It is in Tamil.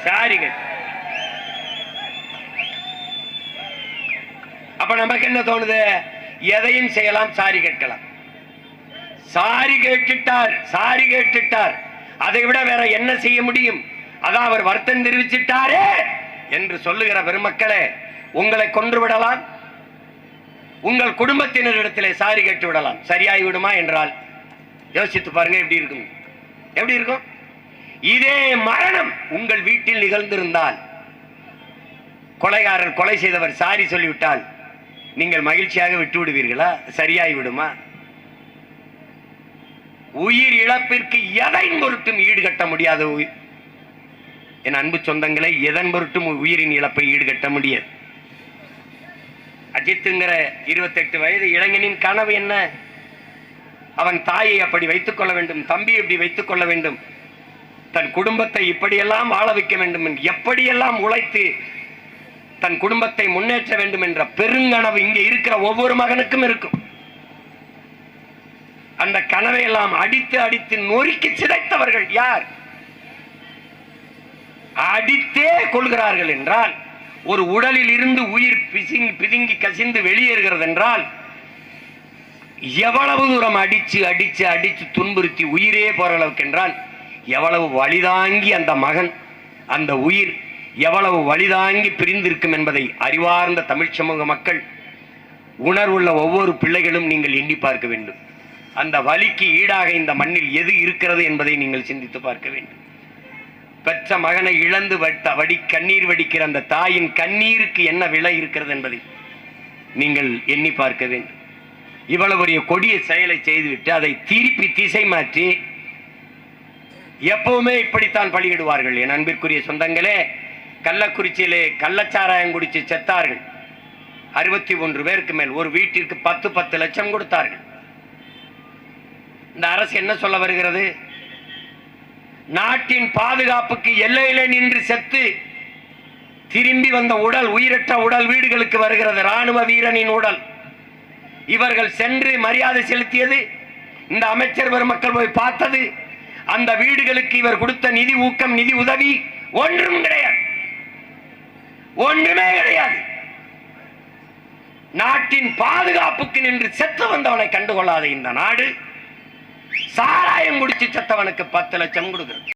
சாரி கேட்டு. அப்ப நமக்கு என்ன தோணுது? எதையும் செய்யலாம், சாரி கேட்கலாம். சாரி கேட்டுட்டார், சாரி கேட்டுட்டார், அதை விட வேற என்ன செய்ய முடியும்? அதான் அவர் வருத்தம் தெரிவிச்சிட்டாரே என்று சொல்லுகிற பெருமக்களே, உங்களை கொன்று விடலாம், உங்கள் குடும்பத்தினரிடத்திலே சாரி கேட்டு விடலாம். சரியாகி விடுமா என்றால் யோசித்து பாருங்க, எப்படி இருக்கும்? எப்படி இருக்கும்? இதே மரணம் உங்கள் வீட்டில் நிகழ்ந்திருந்தால், கொலைகாரர் கொலை செய்தவர் சாரி சொல்லிவிட்டால் நீங்கள் மகிழ்ச்சியாக விட்டு விடுவீர்களா? சரியாகி விடுமா? உயிர் இழப்பிற்கு எதன் பொருட்டும் ஈடுகட்ட முடியாத என் அன்பு சொந்தங்களை, எதன் பொருட்டும் உயிரின் இழப்பை ஈடுகட்ட முடியாது. அஜித்துங்கிற 28 வயது இளைஞனின் கனவு என்ன? அவன் தாயை அப்படி வைத்துக் கொள்ள வேண்டும், தம்பி இப்படி வைத்துக் கொள்ள வேண்டும், தன் குடும்பத்தை இப்படியெல்லாம் வாழ வைக்க வேண்டும், எப்படியெல்லாம் உழைத்து தன் குடும்பத்தை முன்னேற்ற வேண்டும் என்ற பெருங்கனவு இங்கே இருக்கிற ஒவ்வொரு மகனுக்கும் இருக்கும். அந்த கனவை எல்லாம் அடித்து அடித்து நொறுக்கி சிதைத்தவர்கள் யார்? அடித்தே கொள்கிறார்கள் என்றால், ஒரு உடலில் இருந்து உயிர் பிதுங்கி கசிந்து வெளியேறுகிறது என்றால், எவ்வளவு தூரம் அடிச்சு அடிச்சு அடிச்சு துன்புறுத்தி உயிரே போற அளவுக்கு என்றால், எவ்வளவு வலிதாங்கி அந்த மகன், அந்த உயிர் எவ்வளவு வலிதாங்கி பிரிந்திருக்கும் என்பதை அறிவார்ந்த தமிழ் சமூக மக்கள், உணர்வுள்ள ஒவ்வொரு பிள்ளைகளும் நீங்கள் எண்ணி பார்க்க வேண்டும். அந்த வலிக்கு ஈடாக இந்த மண்ணில் எது இருக்கிறது என்பதை நீங்கள் சிந்தித்து பார்க்க வேண்டும். பெற்ற மகனை இழந்து கண்ணீர் வடிக்கிற அந்த தாயின் கண்ணீருக்கு என்ன விலை இருக்கிறது என்பதை நீங்கள் எண்ணி பார்க்க வேண்டும். இவ்வளவு ஒரு கொடிய செயலை செய்துவிட்டு அதை திருப்பி திசை மாற்றி எப்பவுமே இப்படித்தான் பலியிடுவார்கள். என் அன்பிற்குரிய சொந்தங்களே, கள்ளக்குறிச்சியிலே கள்ளச்சாராயம் குடிச்சு செத்தார்கள் 61 பேருக்கு மேல். ஒரு வீட்டிற்கு 10 லட்சம் கொடுத்தார்கள். இந்த அரசு என்ன சொல்ல வருகிறது? நாட்டின் பாதுகாப்புக்கு எல்லையிலே நின்று செத்து திரும்பி வந்த உடல், உயிரற்ற உடல் வீடுகளுக்கு வருகிறது. ராணுவ வீரனின் உடல். இவர்கள் சென்று மரியாதை செலுத்தியது, இந்த அமைச்சர் பெருமக்கள் போய் பார்த்தது, அந்த வீடுகளுக்கு இவர் கொடுத்த நிதி ஊக்கம், நிதி உதவி ஒன்றும் கிடையாது, ஒன்றுமே கிடையாது. நாட்டின் பாதுகாப்புக்கு நின்று செத்து வந்தவனை கண்டுகொள்ளாத இந்த நாடு, சாராயம் குடிச்சு செத்தவனுக்கு 10 லட்சம் கொடுக்கிறது.